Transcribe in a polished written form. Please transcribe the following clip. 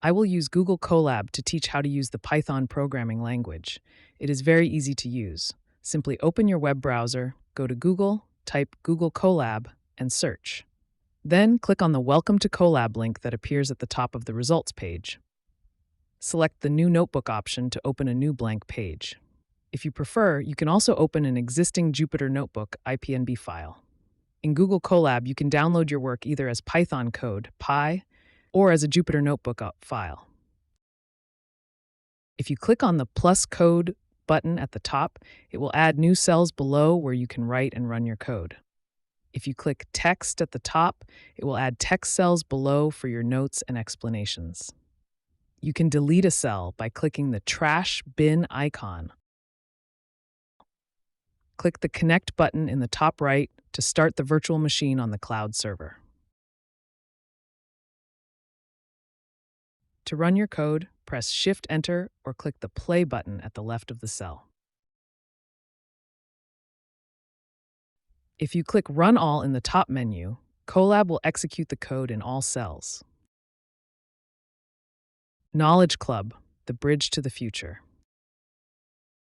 I will use Google Colab to teach how to use the Python programming language. It is very easy to use. Simply open your web browser, go to Google, type Google Colab, and search. Then click on the Welcome to Colab link that appears at the top of the results page. Select the New Notebook option to open a new blank page. If you prefer, you can also open an existing Jupyter Notebook IPNB file. In Google Colab, you can download your work either as Python code, Py, or as a Jupyter Notebook file. If you click on the plus code button at the top, it will add new cells below where you can write and run your code. If you click text at the top, it will add text cells below for your notes and explanations. You can delete a cell by clicking the trash bin icon. Click the Connect button in the top right to start the virtual machine on the cloud server. To run your code, press Shift-Enter or click the Play button at the left of the cell. If you click Run All in the top menu, Colab will execute the code in all cells. Knowledge Club, the bridge to the future.